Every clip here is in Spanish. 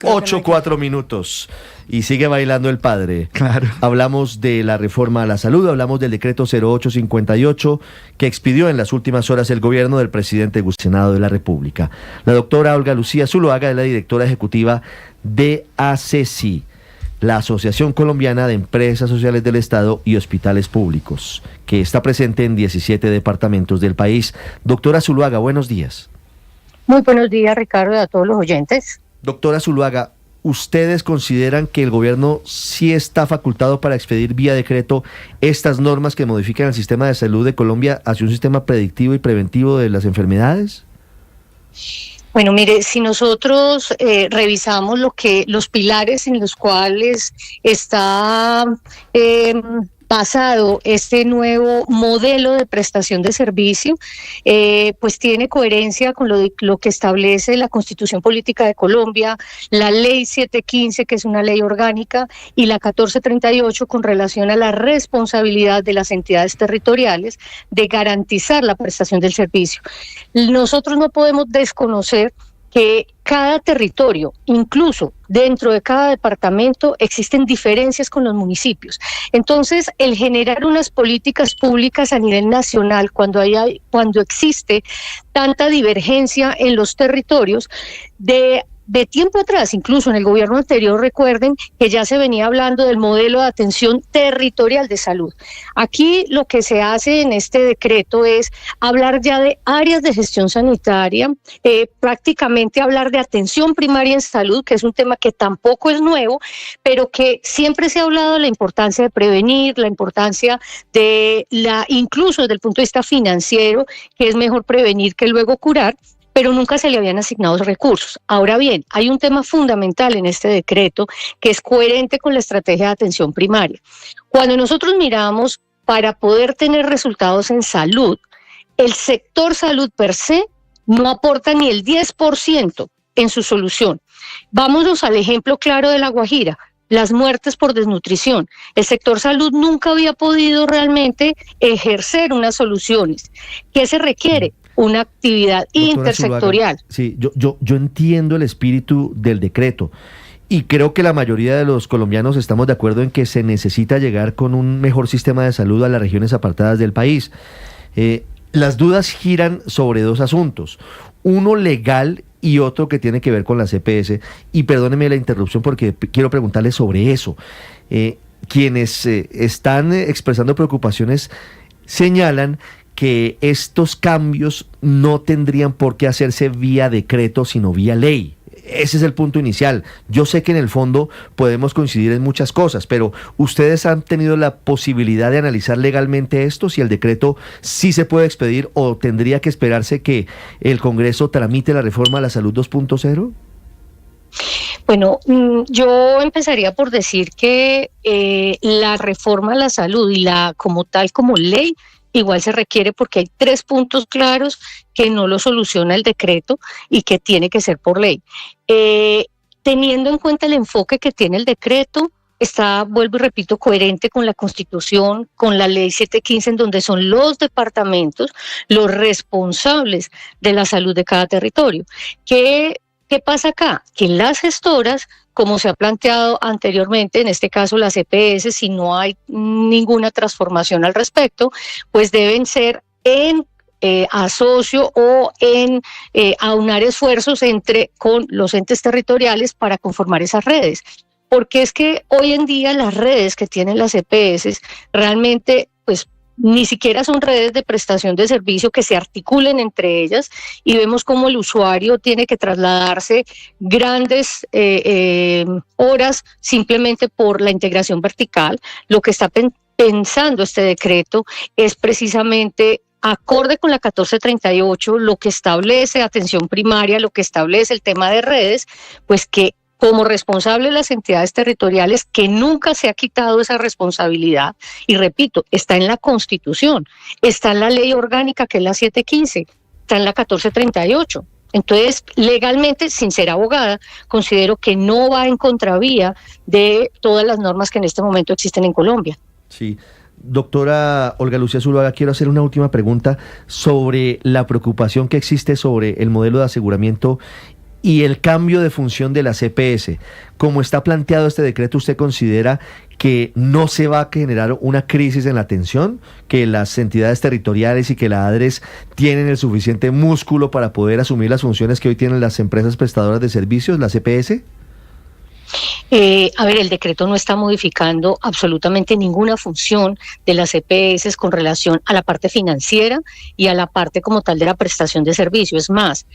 8:04 y sigue bailando el padre. Claro. Hablamos de la reforma a la salud, hablamos del decreto 0858 que expidió en las últimas horas el gobierno del presidente del Senado de la República. La doctora Olga Lucía Zuluaga es la directora ejecutiva de ACESI, la Asociación Colombiana de Empresas Sociales del Estado y Hospitales Públicos, que está presente en 17 departamentos del país. Doctora Zuluaga, buenos días. Muy buenos días, Ricardo, y a todos los oyentes. Doctora Zuluaga, ¿ustedes consideran que el gobierno sí está facultado para expedir vía decreto estas normas que modifican el sistema de salud de Colombia hacia un sistema predictivo y preventivo de las enfermedades? Bueno, mire, si nosotros revisamos los pilares en los cuales está basado este nuevo modelo de prestación de servicio, pues tiene coherencia con lo que establece la Constitución Política de Colombia, la Ley 715, que es una ley orgánica, y la 1438 con relación a la responsabilidad de las entidades territoriales de garantizar la prestación del servicio. Nosotros no podemos desconocer que cada territorio, incluso dentro de cada departamento, existen diferencias con los municipios. Entonces, el generar unas políticas públicas a nivel nacional, cuando existe tanta divergencia en los territorios, de tiempo atrás, incluso en el gobierno anterior, recuerden que ya se venía hablando del modelo de atención territorial de salud. Aquí lo que se hace en este decreto es hablar ya de áreas de gestión sanitaria, prácticamente hablar de atención primaria en salud, que es un tema que tampoco es nuevo, pero que siempre se ha hablado de la importancia de prevenir, la importancia incluso desde el punto de vista financiero, que es mejor prevenir que luego curar, pero nunca se le habían asignado recursos. Ahora bien, hay un tema fundamental en este decreto que es coherente con la estrategia de atención primaria. Cuando nosotros miramos para poder tener resultados en salud, el sector salud per se no aporta ni el 10% en su solución. Vámonos al ejemplo claro de La Guajira. Las muertes por desnutrición. El sector salud nunca había podido realmente ejercer unas soluciones. ¿Qué se requiere? Una actividad intersectorial. Zuluaga, sí, yo entiendo el espíritu del decreto y creo que la mayoría de los colombianos estamos de acuerdo en que se necesita llegar con un mejor sistema de salud a las regiones apartadas del país. Las dudas giran sobre dos asuntos, uno legal y otro que tiene que ver con la CPS, y perdóneme la interrupción porque quiero preguntarle sobre eso. Quienes están expresando preocupaciones señalan que estos cambios no tendrían por qué hacerse vía decreto, sino vía ley. Ese es el punto inicial. Yo sé que en el fondo podemos coincidir en muchas cosas, pero ¿ustedes han tenido la posibilidad de analizar legalmente esto? Si el decreto sí se puede expedir o tendría que esperarse que el Congreso tramite la reforma a la salud 2.0? Bueno, yo empezaría por decir que la reforma a la salud y como ley, igual se requiere porque hay 3 puntos claros que no lo soluciona el decreto y que tiene que ser por ley. Teniendo en cuenta el enfoque que tiene el decreto, está, vuelvo y repito, coherente con la Constitución, con la Ley 715, en donde son los departamentos los responsables de la salud de cada territorio. ¿Qué pasa acá? Que las gestoras, como se ha planteado anteriormente, en este caso las EPS, si no hay ninguna transformación al respecto, pues deben ser en asocio o en aunar esfuerzos con los entes territoriales para conformar esas redes. Porque es que hoy en día las redes que tienen las EPS realmente, pues, ni siquiera son redes de prestación de servicio que se articulen entre ellas, y vemos cómo el usuario tiene que trasladarse grandes horas simplemente por la integración vertical. Lo que está pensando este decreto es precisamente acorde con la 1438, lo que establece atención primaria, lo que establece el tema de redes, pues que como responsable de las entidades territoriales, que nunca se ha quitado esa responsabilidad, y repito, está en la Constitución, está en la ley orgánica que es la 715, está en la 1438. Entonces, legalmente, sin ser abogada, considero que no va en contravía de todas las normas que en este momento existen en Colombia. Sí. Doctora Olga Lucía Zuluaga, quiero hacer una última pregunta sobre la preocupación que existe sobre el modelo de aseguramiento y el cambio de función de las EPS. Como está planteado este decreto, ¿usted considera que no se va a generar una crisis en la atención, que las entidades territoriales y que la ADRES tienen el suficiente músculo para poder asumir las funciones que hoy tienen las empresas prestadoras de servicios, las EPS? A ver, el decreto no está modificando absolutamente ninguna función de las EPS con relación a la parte financiera y a la parte como tal de la prestación de servicio. Es más,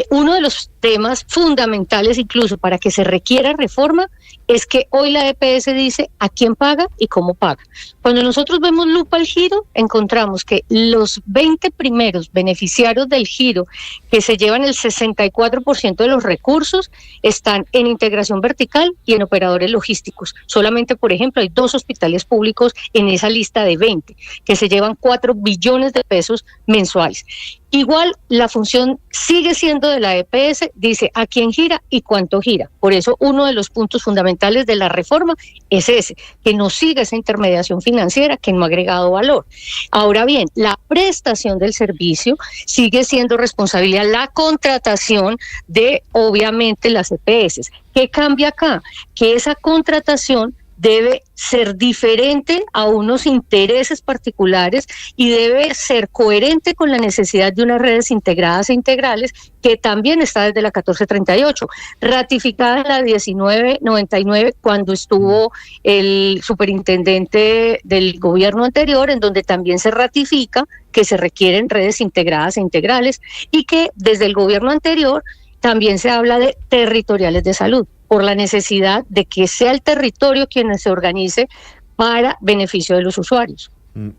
uno de los temas fundamentales incluso para que se requiera reforma es que hoy la EPS dice a quién paga y cómo paga. Cuando nosotros vemos lupa al giro, encontramos que los 20 primeros beneficiarios del giro, que se llevan el 64% de los recursos, están en integración vertical y en operadores logísticos. Solamente, por ejemplo, hay 2 hospitales públicos en esa lista de 20, que se llevan 4 billones de pesos mensuales. Igual, la función sigue siendo de la EPS, dice a quién gira y cuánto gira. Por eso, uno de los puntos fundamentales de la reforma es ese, que no siga esa intermediación financiera que no ha agregado valor. Ahora bien, la prestación del servicio sigue siendo responsabilidad, la contratación de, obviamente, las EPS. ¿Qué cambia acá? Que esa contratación debe ser diferente a unos intereses particulares y debe ser coherente con la necesidad de unas redes integradas e integrales, que también está desde la 1438, ratificada en la 1999 cuando estuvo el superintendente del gobierno anterior, en donde también se ratifica que se requieren redes integradas e integrales, y que desde el gobierno anterior también se habla de territoriales de salud, por la necesidad de que sea el territorio quien se organice para beneficio de los usuarios.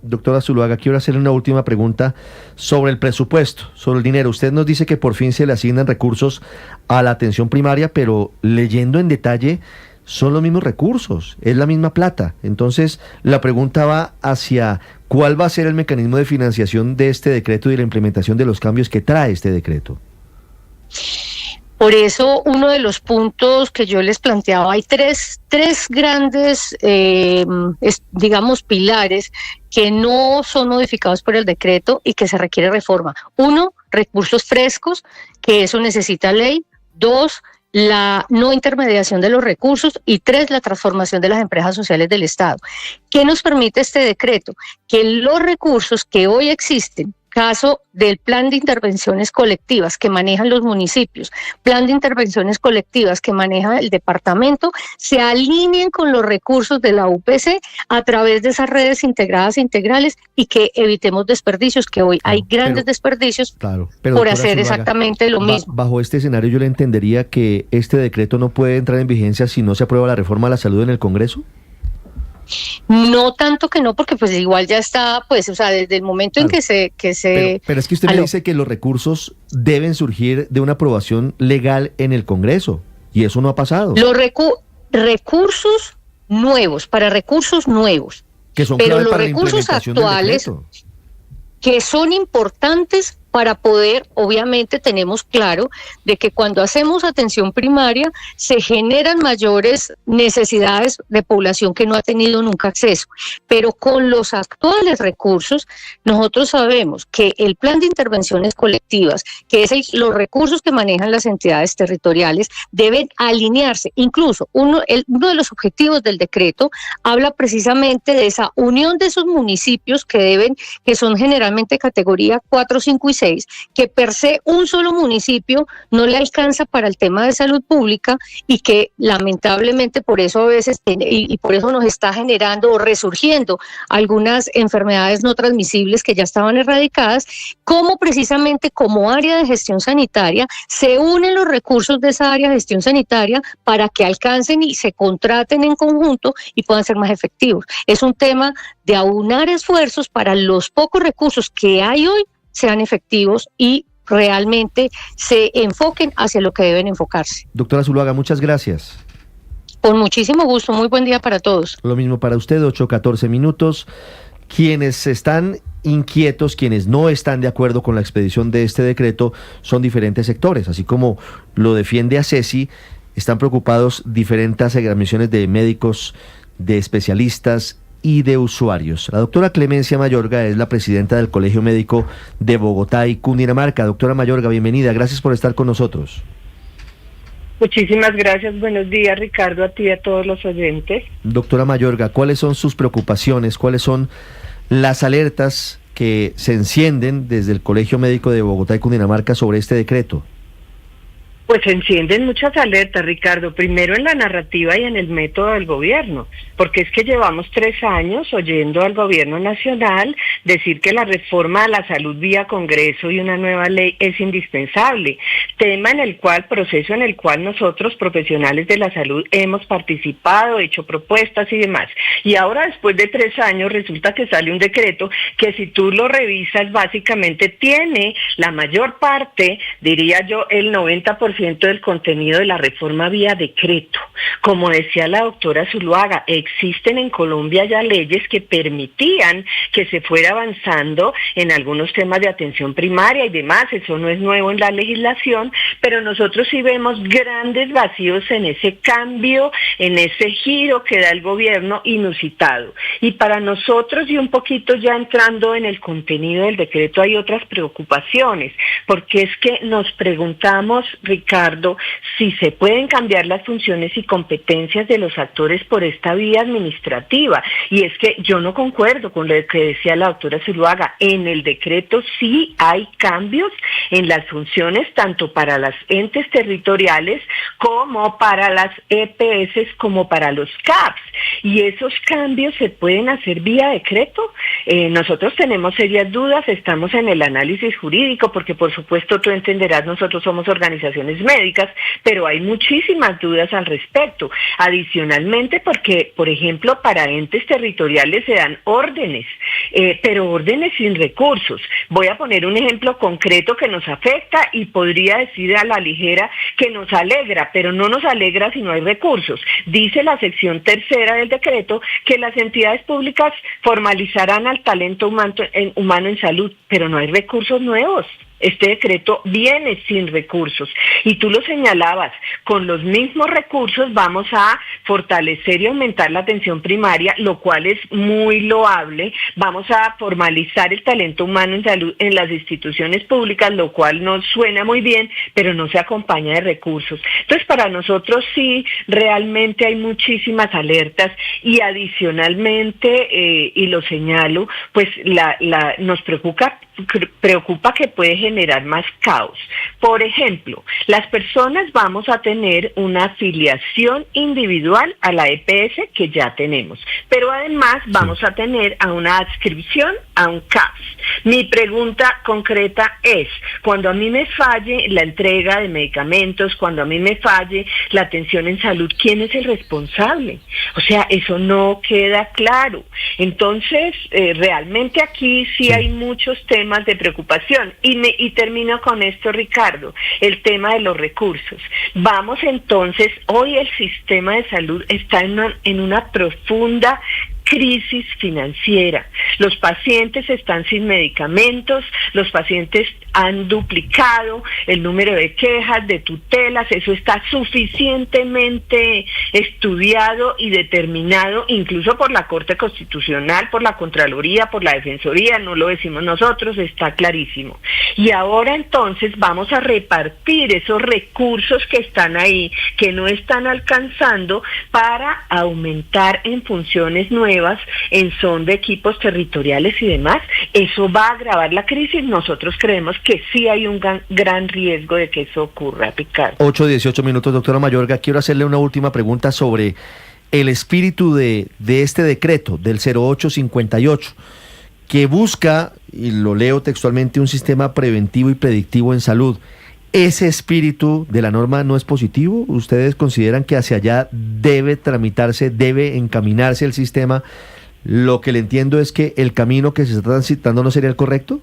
Doctora Zuluaga, quiero hacerle una última pregunta sobre el presupuesto, sobre el dinero. Usted nos dice que por fin se le asignan recursos a la atención primaria, pero leyendo en detalle, son los mismos recursos, es la misma plata. Entonces, la pregunta va hacia cuál va a ser el mecanismo de financiación de este decreto y la implementación de los cambios que trae este decreto. Por eso, uno de los puntos que yo les planteaba, hay tres grandes, digamos, pilares que no son modificados por el decreto y que se requiere reforma. 1, recursos frescos, que eso necesita ley. 2, la no intermediación de los recursos. Y 3, la transformación de las empresas sociales del Estado. ¿Qué nos permite este decreto? Que los recursos que hoy existen, caso del plan de intervenciones colectivas que manejan los municipios, plan de intervenciones colectivas que maneja el departamento, se alineen con los recursos de la UPC a través de esas redes integradas e integrales, y que evitemos desperdicios, que hoy hay grandes desperdicios por hacer Zuluaga, exactamente lo mismo. Bajo este escenario yo le entendería que este decreto no puede entrar en vigencia si no se aprueba la reforma a la salud en el Congreso. No tanto que no, porque pues igual ya está, pues, o sea, desde el momento en que se... Pero es que usted me dice que los recursos deben surgir de una aprobación legal en el Congreso, y eso no ha pasado. Los recursos nuevos, para recursos nuevos, que son pero los para recursos actuales, que son importantes para poder, obviamente tenemos claro de que cuando hacemos atención primaria se generan mayores necesidades de población que no ha tenido nunca acceso, pero con los actuales recursos nosotros sabemos que el plan de intervenciones colectivas, que es los recursos que manejan las entidades territoriales, deben alinearse. Incluso uno de los objetivos del decreto habla precisamente de esa unión de esos municipios que son generalmente categoría 4, 5 y 6, que per se un solo municipio no le alcanza para el tema de salud pública, y que lamentablemente por eso a veces y por eso nos está generando o resurgiendo algunas enfermedades no transmisibles que ya estaban erradicadas, como precisamente como área de gestión sanitaria se unen los recursos de esa área de gestión sanitaria para que alcancen y se contraten en conjunto y puedan ser más efectivos. Es un tema de aunar esfuerzos para los pocos recursos que hay hoy sean efectivos y realmente se enfoquen hacia lo que deben enfocarse. Doctora Zuluaga, muchas gracias. Con muchísimo gusto, muy buen día para todos. Lo mismo para usted, 8:14 minutos. Quienes están inquietos, quienes no están de acuerdo con la expedición de este decreto, son diferentes sectores, así como lo defiende ACESI, están preocupados diferentes agremiaciones de médicos, de especialistas y de usuarios. La doctora Clemencia Mayorga es la presidenta del Colegio Médico de Bogotá y Cundinamarca. Doctora Mayorga, bienvenida, gracias por estar con nosotros. Muchísimas gracias. Buenos días, Ricardo, a ti y a todos los oyentes. Doctora Mayorga, ¿cuáles son sus preocupaciones? ¿Cuáles son las alertas que se encienden desde el Colegio Médico de Bogotá y Cundinamarca sobre este decreto? Pues se encienden muchas alertas, Ricardo, primero en la narrativa y en el método del gobierno, porque es que llevamos 3 años oyendo al gobierno nacional decir que la reforma a la salud vía Congreso y una nueva ley es indispensable, proceso en el cual nosotros, profesionales de la salud, hemos participado, hecho propuestas y demás. Y ahora, después de 3 años, resulta que sale un decreto que, si tú lo revisas, básicamente tiene la mayor parte, diría yo, el 90% del contenido de la reforma vía decreto. Como decía la doctora Zuluaga, existen en Colombia ya leyes que permitían que se fuera avanzando en algunos temas de atención primaria y demás. Eso no es nuevo en la legislación, pero nosotros sí vemos grandes vacíos en ese cambio, en ese giro que da el gobierno inusitado. Y para nosotros, y un poquito ya entrando en el contenido del decreto, hay otras preocupaciones, porque es que nos preguntamos, Ricardo, si se pueden cambiar las funciones y competencias de los actores por esta vía administrativa. Y es que yo no concuerdo con lo que decía la doctora Zuluaga. En el decreto sí hay cambios en las funciones, tanto para las entes territoriales como para las EPS, como para los CAPS. Y esos cambios se pueden hacer vía decreto. Nosotros tenemos serias dudas, estamos en el análisis jurídico, porque por supuesto tú entenderás, nosotros somos organizaciones médicas, pero hay muchísimas dudas al respecto. Adicionalmente, porque, por ejemplo, para entes territoriales se dan órdenes, pero órdenes sin recursos. Voy a poner un ejemplo concreto que nos afecta y podría decir a la ligera que nos alegra, pero no nos alegra si no hay recursos. Dice la sección 3ª del decreto que las entidades públicas formalizarán al talento humano en salud, pero no hay recursos nuevos. Este decreto viene sin recursos y tú lo señalabas, con los mismos recursos vamos a fortalecer y aumentar la atención primaria, lo cual es muy loable. Vamos a formalizar el talento humano en salud en las instituciones públicas, lo cual nos suena muy bien, pero no se acompaña de recursos. Entonces, para nosotros sí, realmente hay muchísimas alertas y adicionalmente, y lo señalo, pues nos preocupa que puede generar más caos. Por ejemplo, las personas vamos a tener una afiliación individual a la EPS que ya tenemos, pero además vamos a tener a una adscripción a un CAPS. Mi pregunta concreta es, cuando a mí me falle la entrega de medicamentos, cuando a mí me falle la atención en salud, ¿quién es el responsable? O sea, eso no queda claro. Entonces, realmente aquí sí hay muchos temas de preocupación. Y termino con esto, Ricardo, el tema de los recursos. Vamos entonces, hoy el sistema de salud está en una profunda crisis financiera. Los pacientes están sin medicamentos, los pacientes han duplicado el número de quejas, de tutelas, eso está suficientemente estudiado y determinado, incluso por la Corte Constitucional, por la Contraloría, por la Defensoría, no lo decimos nosotros, está clarísimo. Y ahora entonces vamos a repartir esos recursos que están ahí, que no están alcanzando, para aumentar en funciones nuevas, en son de equipos territoriales y demás. Eso va a agravar la crisis. Nosotros creemos que sí hay un gran riesgo de que eso ocurra, Ricardo. 8:18 minutos, doctora Mayorga. Quiero hacerle una última pregunta sobre el espíritu de este decreto del 0858, que busca, y lo leo textualmente, un sistema preventivo y predictivo en salud. ¿Ese espíritu de la norma no es positivo? ¿Ustedes consideran que hacia allá debe tramitarse, debe encaminarse el sistema? Lo que le entiendo es que el camino que se está transitando no sería el correcto.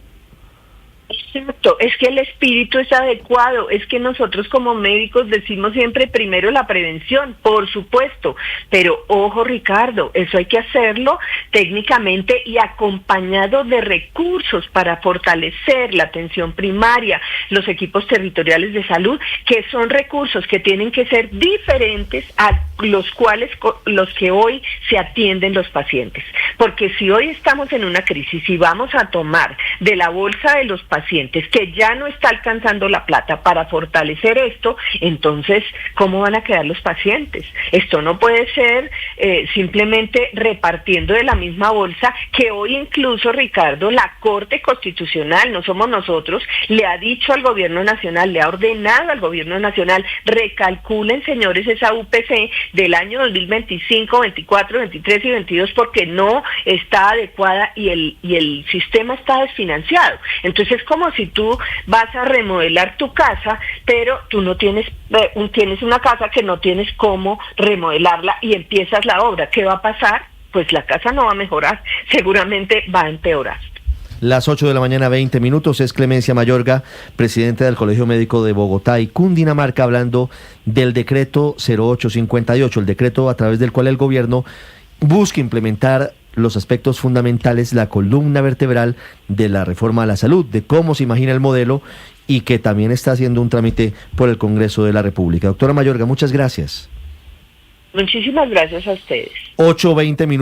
Exacto, es que el espíritu es adecuado, es que nosotros como médicos decimos siempre primero la prevención, por supuesto, pero ojo, Ricardo, eso hay que hacerlo técnicamente y acompañado de recursos para fortalecer la atención primaria, los equipos territoriales de salud, que son recursos que tienen que ser diferentes a los que hoy se atienden los pacientes, porque si hoy estamos en una crisis y vamos a tomar de la bolsa de los pacientes pacientes, que ya no está alcanzando la plata para fortalecer esto, entonces, ¿cómo van a quedar los pacientes? Esto no puede ser simplemente repartiendo de la misma bolsa, que hoy incluso, Ricardo, la Corte Constitucional, no somos nosotros, le ha dicho al gobierno nacional, le ha ordenado al gobierno nacional, recalculen, señores, esa UPC del año 2025, 24, 23 y 22, porque no está adecuada y el sistema está desfinanciado. Entonces es como si tú vas a remodelar tu casa, pero tú no tienes una casa que no tienes cómo remodelarla y empiezas la obra. ¿Qué va a pasar? Pues la casa no va a mejorar, seguramente va a empeorar. Las 8 de la mañana, 20 minutos, es Clemencia Mayorga, presidenta del Colegio Médico de Bogotá y Cundinamarca, hablando del decreto 0858, el decreto a través del cual el gobierno busca implementar los aspectos fundamentales, la columna vertebral de la reforma a la salud, de cómo se imagina el modelo y que también está haciendo un trámite por el Congreso de la República. Doctora Mayorga, muchas gracias. Muchísimas gracias a ustedes. 8:20 minutos.